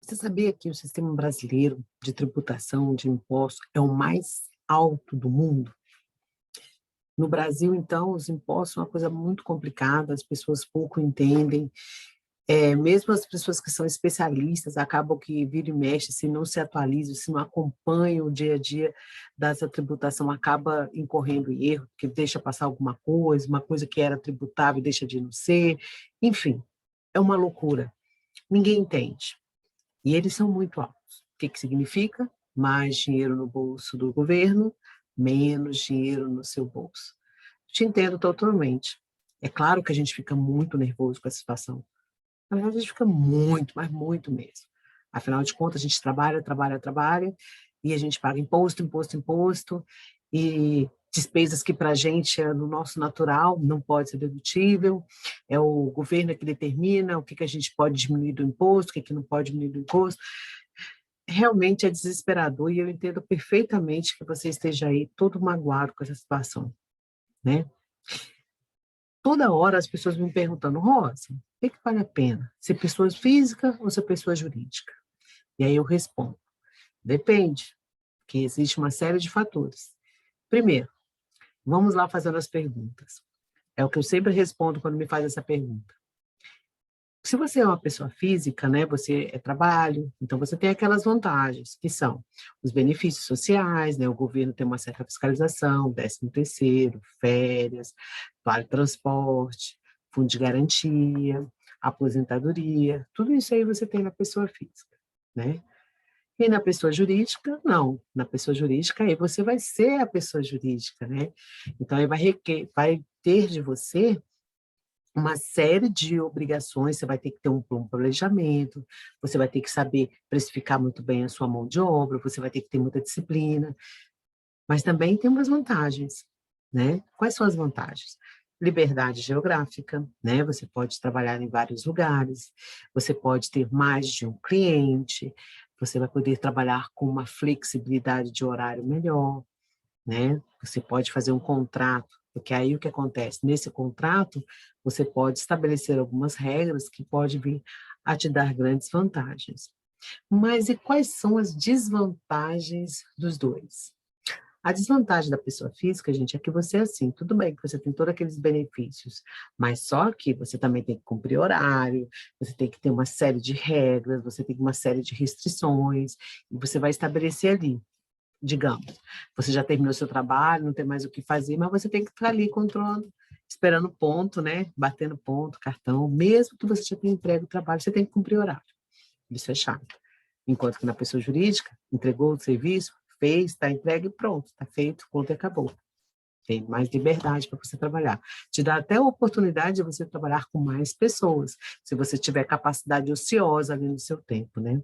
Você sabia que o sistema brasileiro de tributação de impostos é o mais alto do mundo? No Brasil, então, os impostos são uma coisa muito complicada, as pessoas pouco entendem, mesmo as pessoas que são especialistas acabam que vira e mexe, se não se atualizam, se não acompanham o dia a dia dessa tributação, acaba incorrendo em erro, porque deixa passar alguma coisa, uma coisa que era tributável deixa de não ser, enfim, é uma loucura, ninguém entende. E eles são muito altos. O que que significa? Mais dinheiro no bolso do governo, menos dinheiro no seu bolso. Te entendo totalmente. É claro que a gente fica muito nervoso com a situação. Na verdade, a gente fica muito, mas muito mesmo. Afinal de contas, a gente trabalha, trabalha, trabalha, e a gente paga imposto, imposto, imposto, e despesas que para a gente é no nosso natural, não pode ser dedutível, é o governo que determina o que a gente pode diminuir do imposto, o que não pode diminuir do imposto. Realmente é desesperador e eu entendo perfeitamente que você esteja aí todo magoado com essa situação, né? Toda hora as pessoas me perguntando, Rosa, o que vale a pena? Ser pessoa física ou ser pessoa jurídica? E aí eu respondo, depende, porque existe uma série de fatores. Primeiro, vamos lá fazendo as perguntas. É o que eu sempre respondo quando me faz essa pergunta. Se você é uma pessoa física, né, você é trabalho, então você tem aquelas vantagens, que são os benefícios sociais, né, o governo tem uma certa fiscalização, 13º, férias, vale transporte, fundo de garantia, aposentadoria, tudo isso aí você tem na pessoa física, né? E na pessoa jurídica, não. Na pessoa jurídica, aí você vai ser a pessoa jurídica, né? Então, aí vai ter de você uma série de obrigações, você vai ter que ter um planejamento, você vai ter que saber precificar muito bem a sua mão de obra, você vai ter que ter muita disciplina, mas também tem umas vantagens, né? Quais são as vantagens? Liberdade geográfica, né? Você pode trabalhar em vários lugares, você pode ter mais de um cliente, você vai poder trabalhar com uma flexibilidade de horário melhor, né? Você pode fazer um contrato, porque aí o que acontece? Nesse contrato, você pode estabelecer algumas regras que podem vir a te dar grandes vantagens. Mas e quais são as desvantagens dos dois? A desvantagem da pessoa física, gente, é que você é assim, tudo bem que você tem todos aqueles benefícios, mas só que você também tem que cumprir horário, você tem que ter uma série de regras, você tem uma série de restrições, e você vai estabelecer ali, digamos, você já terminou seu trabalho, não tem mais o que fazer, mas você tem que ficar ali controlando, esperando ponto, né? Batendo ponto, cartão, mesmo que você já tenha entregue o trabalho, você tem que cumprir horário. Isso é chato. Enquanto que na pessoa jurídica, entregou o serviço, fez, está entregue, pronto, está feito, ponto e acabou. Tem mais liberdade para você trabalhar. Te dá até a oportunidade de você trabalhar com mais pessoas, se você tiver capacidade ociosa ali no seu tempo, né?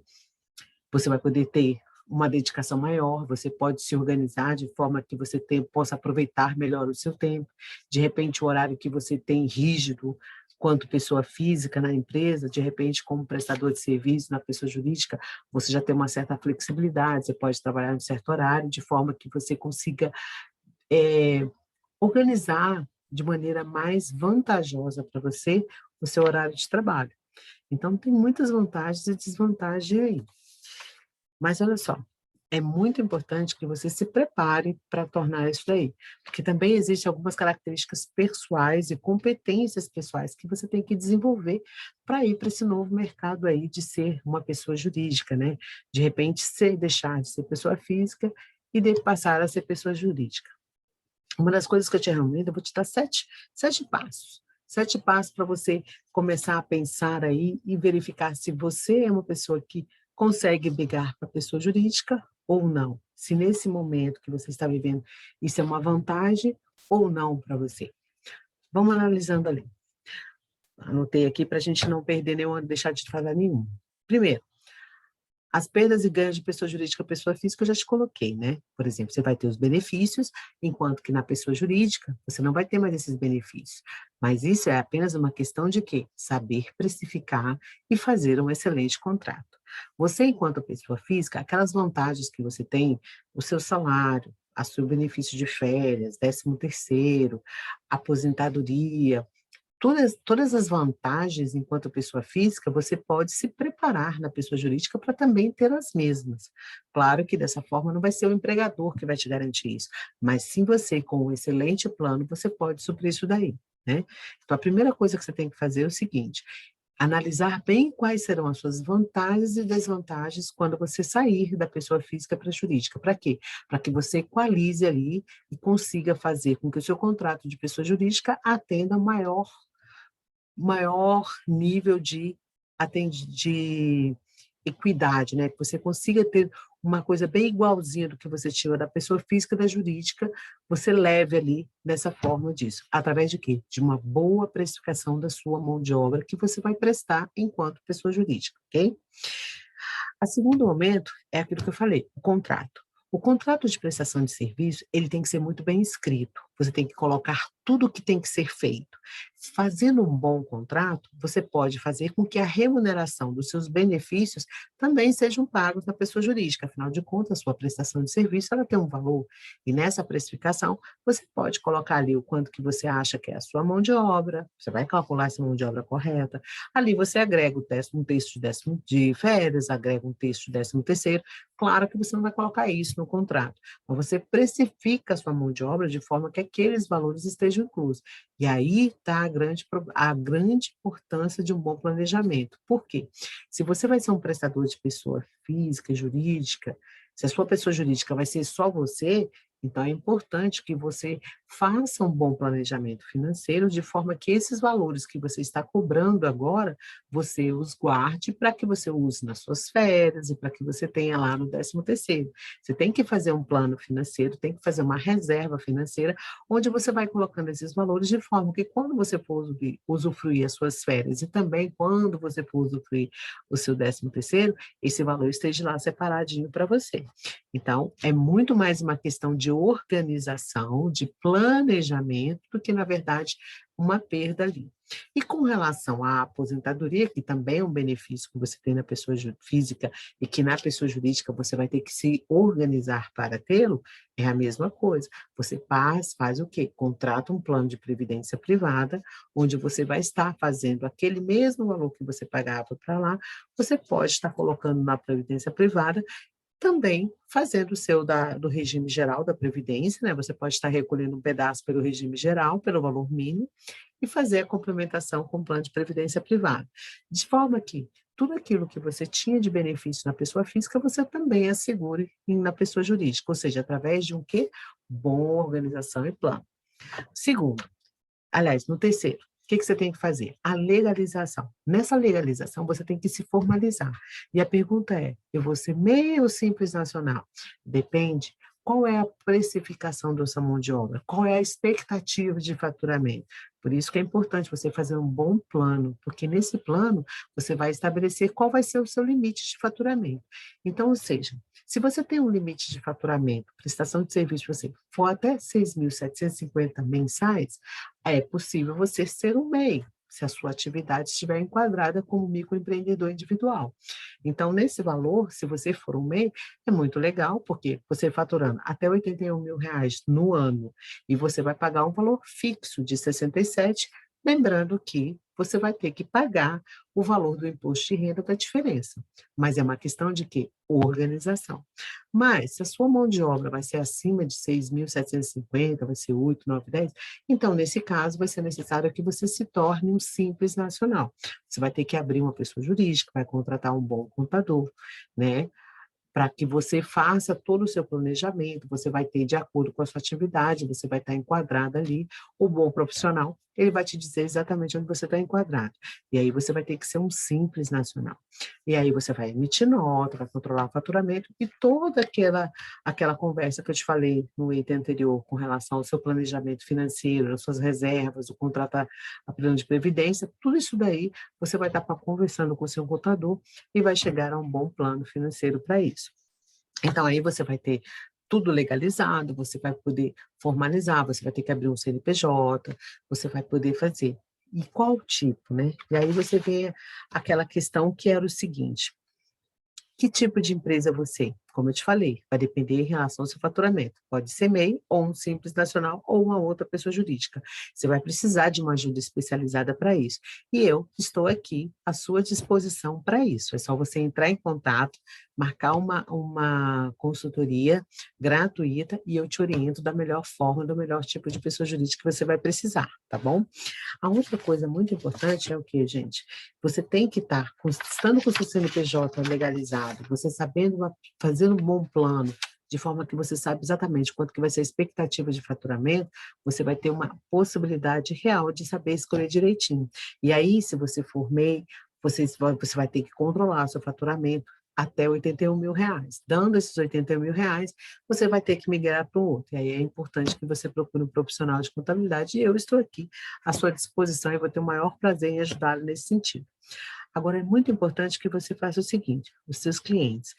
Você vai poder ter uma dedicação maior, você pode se organizar de forma que você possa aproveitar melhor o seu tempo. De repente, o horário que você tem rígido, quanto pessoa física na empresa, de repente, como prestador de serviço na pessoa jurídica, você já tem uma certa flexibilidade, você pode trabalhar em um certo horário, de forma que você consiga organizar de maneira mais vantajosa para você o seu horário de trabalho. Então, tem muitas vantagens e desvantagens aí. Mas olha só, é muito importante que você se prepare para tornar isso daí, porque também existem algumas características pessoais e competências pessoais que você tem que desenvolver para ir para esse novo mercado aí de ser uma pessoa jurídica, né? De repente, deixar de ser pessoa física e passar a ser pessoa jurídica. Uma das coisas que eu te recomendo, eu vou te dar sete passos. 7 passos para você começar a pensar aí e verificar se você é uma pessoa que consegue brigar para a pessoa jurídica ou não. Se nesse momento que você está vivendo, isso é uma vantagem ou não para você. Vamos analisando ali. Anotei aqui para a gente não perder nenhuma, deixar de falar nenhum. Primeiro, as perdas e ganhos de pessoa jurídica e pessoa física eu já te coloquei, né? Por exemplo, você vai ter os benefícios, enquanto que na pessoa jurídica você não vai ter mais esses benefícios. Mas isso é apenas uma questão de quê? Saber precificar e fazer um excelente contrato. Você, enquanto pessoa física, aquelas vantagens que você tem, o seu salário, o seu benefício de férias, 13º, aposentadoria, todas as vantagens enquanto pessoa física, você pode se preparar na pessoa jurídica para também ter as mesmas. Claro que dessa forma não vai ser o empregador que vai te garantir isso, mas sim você, com um excelente plano, você pode suprir isso daí, né? Então, a primeira coisa que você tem que fazer é o seguinte: analisar bem quais serão as suas vantagens e desvantagens quando você sair da pessoa física para a jurídica. Para quê? Para que você equalize ali e consiga fazer com que o seu contrato de pessoa jurídica atenda maior nível de equidade, né? Que você consiga ter uma coisa bem igualzinha do que você tinha da pessoa física e da jurídica, você leve ali dessa forma disso. Através de quê? De uma boa precificação da sua mão de obra que você vai prestar enquanto pessoa jurídica, ok? O segundo momento é aquilo que eu falei, o contrato. O contrato de prestação de serviço, ele tem que ser muito bem escrito. Você tem que colocar tudo o que tem que ser feito. Fazendo um bom contrato, você pode fazer com que a remuneração dos seus benefícios também sejam pagos na pessoa jurídica. Afinal de contas, a sua prestação de serviço, ela tem um valor. E nessa precificação, você pode colocar ali o quanto que você acha que é a sua mão de obra, você vai calcular essa mão de obra correta. Ali você agrega um texto de férias, agrega um texto de 13º. Claro que você não vai colocar isso no contrato, mas você precifica a sua mão de obra de forma que aqueles valores estejam inclusos. E aí está a grande importância de um bom planejamento. Por quê? Se você vai ser um prestador de pessoa física e jurídica, se a sua pessoa jurídica vai ser só você, então é importante que você faça um bom planejamento financeiro, de forma que esses valores que você está cobrando agora, você os guarde para que você use nas suas férias e para que você tenha lá no 13º. Você tem que fazer um plano financeiro, tem que fazer uma reserva financeira, onde você vai colocando esses valores de forma que quando você for usufruir as suas férias e também quando você for usufruir o seu 13º, esse valor esteja lá separadinho para você. Então, é muito mais uma questão de organização, de planejamento, do que, na verdade, uma perda ali. E com relação à aposentadoria, que também é um benefício que você tem na pessoa física e que na pessoa jurídica você vai ter que se organizar para tê-lo, é a mesma coisa. Você faz o quê? Contrata um plano de previdência privada, onde você vai estar fazendo aquele mesmo valor que você pagava para lá, você pode estar colocando na previdência privada, também fazendo o seu do regime geral da Previdência, né? Você pode estar recolhendo um pedaço pelo regime geral, pelo valor mínimo, e fazer a complementação com o plano de previdência privada. De forma que tudo aquilo que você tinha de benefício na pessoa física, você também assegure na pessoa jurídica, ou seja, através de um quê? Boa organização e plano. Segundo, aliás, no terceiro, o que você tem que fazer? A legalização. Nessa legalização, você tem que se formalizar. E a pergunta é: eu vou ser MEI ou Simples Nacional? Depende. Qual é a precificação da sua mão de obra? Qual é a expectativa de faturamento? Por isso que é importante você fazer um bom plano, porque nesse plano você vai estabelecer qual vai ser o seu limite de faturamento. Então, ou seja, se você tem um limite de faturamento, prestação de serviço, você for até 6.750 mensais, é possível você ser um MEI, se a sua atividade estiver enquadrada como microempreendedor individual. Então, nesse valor, se você for um MEI, é muito legal, porque você faturando até R$ 81.000 no ano, e você vai pagar um valor fixo de 67, lembrando que você vai ter que pagar o valor do imposto de renda da diferença. Mas é uma questão de quê? Organização. Mas, se a sua mão de obra vai ser acima de 6.750, vai ser 8, 9, 10, então, nesse caso, vai ser necessário que você se torne um Simples Nacional. Você vai ter que abrir uma pessoa jurídica, vai contratar um bom contador, né? Para que você faça todo o seu planejamento, você vai ter, de acordo com a sua atividade, você vai estar enquadrada ali. O bom profissional, ele vai te dizer exatamente onde você está enquadrado. E aí você vai ter que ser um Simples Nacional. E aí você vai emitir nota, vai controlar o faturamento e toda aquela conversa que eu te falei no item anterior com relação ao seu planejamento financeiro, as suas reservas, o contrato a plano de previdência, tudo isso daí você vai estar conversando com o seu contador e vai chegar a um bom plano financeiro para isso. Então, aí você vai ter tudo legalizado, você vai poder formalizar, você vai ter que abrir um CNPJ, você vai poder fazer. E qual tipo, né? E aí você vê aquela questão que era o seguinte: que tipo de empresa você? como eu te falei, vai depender em relação ao seu faturamento. Pode ser MEI, ou um Simples Nacional, ou uma outra pessoa jurídica. Você vai precisar de uma ajuda especializada para isso. E eu estou aqui à sua disposição para isso. É só você entrar em contato, marcar uma consultoria gratuita e eu te oriento da melhor forma, do melhor tipo de pessoa jurídica que você vai precisar, tá bom? A outra coisa muito importante é o que, gente? Você tem que estar, estando com o seu CNPJ legalizado, você sabendo, fazendo um bom plano, de forma que você sabe exatamente quanto que vai ser a expectativa de faturamento, você vai ter uma possibilidade real de saber escolher direitinho. E aí, se você for MEI, você vai ter que controlar o seu faturamento até R$ 81.000. Dando esses R$ 81.000, você vai ter que migrar para um outro. E aí é importante que você procure um profissional de contabilidade, e eu estou aqui à sua disposição e vou ter o maior prazer em ajudá-lo nesse sentido. Agora, é muito importante que você faça o seguinte: os seus clientes,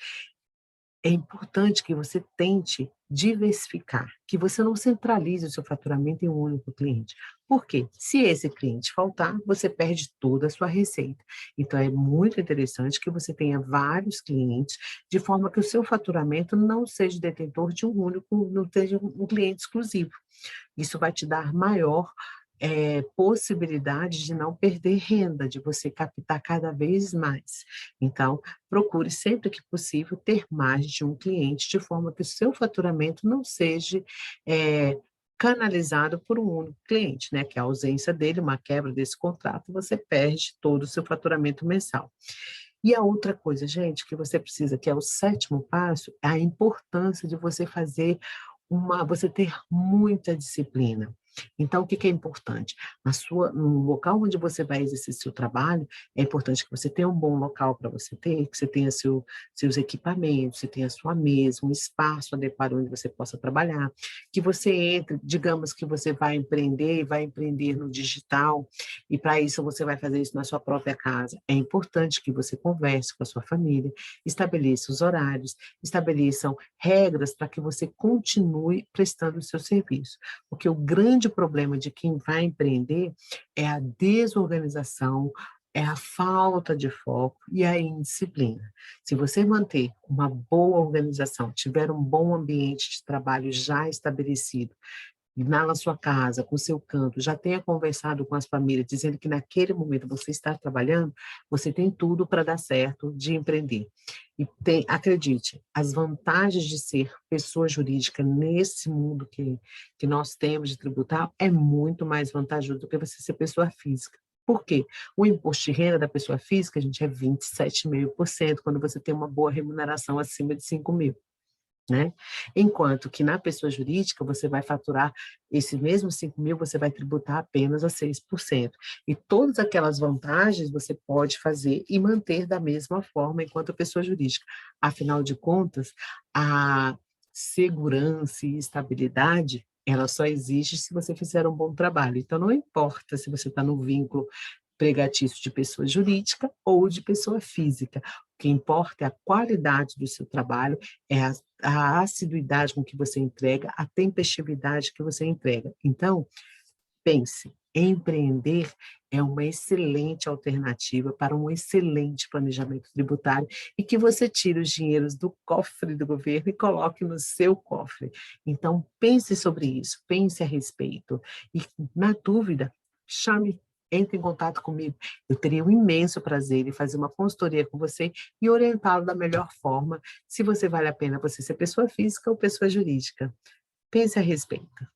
é importante que você tente diversificar, que você não centralize o seu faturamento em um único cliente. Por quê? Se esse cliente faltar, você perde toda a sua receita. Então, é muito interessante que você tenha vários clientes, de forma que o seu faturamento não seja detentor de um único, não seja um cliente exclusivo. Isso vai te dar maior possibilidade de não perder renda, de você captar cada vez mais. Então, procure sempre que possível ter mais de um cliente, de forma que o seu faturamento não seja canalizado por um único cliente, né? Que a ausência dele, uma quebra desse contrato, você perde todo o seu faturamento mensal. E a outra coisa, gente, que você precisa, que é o sétimo passo, é a importância de você você ter muita disciplina. Então, o que que é importante? No local onde você vai exercer seu trabalho, é importante que você tenha um bom local para você ter, que você tenha seus equipamentos, você tenha sua mesa, um espaço adequado onde você possa trabalhar, que você entre, digamos que você vai empreender e vai empreender no digital, e para isso você vai fazer isso na sua própria casa. É importante que você converse com a sua família, estabeleça os horários, estabeleçam regras para que você continue prestando o seu serviço. Porque o grande problema de quem vai empreender é a desorganização, é a falta de foco e a indisciplina. Se você manter uma boa organização, tiver um bom ambiente de trabalho já estabelecido, na sua casa, com o seu canto, já tenha conversado com as famílias, dizendo que naquele momento você está trabalhando, você tem tudo para dar certo de empreender. E acredite, as vantagens de ser pessoa jurídica nesse mundo que nós temos de tributar é muito mais vantajoso do que você ser pessoa física. Por quê? O imposto de renda da pessoa física, gente, é 27,5% quando você tem uma boa remuneração acima de 5.000. Né? Enquanto que na pessoa jurídica, você vai faturar esse mesmo 5.000, você vai tributar apenas a 6%. E todas aquelas vantagens você pode fazer e manter da mesma forma enquanto pessoa jurídica. Afinal de contas, a segurança e estabilidade, ela só existe se você fizer um bom trabalho. Então, não importa se você está no vínculo empregatício de pessoa jurídica ou de pessoa física. O que importa é a qualidade do seu trabalho, é a assiduidade com que você entrega, a tempestividade que você entrega. Então, pense, empreender é uma excelente alternativa para um excelente planejamento tributário e que você tire os dinheiros do cofre do governo e coloque no seu cofre. Então, pense sobre isso, pense a respeito. E, na dúvida, chame, entre em contato comigo. Eu teria um imenso prazer em fazer uma consultoria com você e orientá-lo da melhor forma, se vale a pena você ser pessoa física ou pessoa jurídica. Pense a respeito.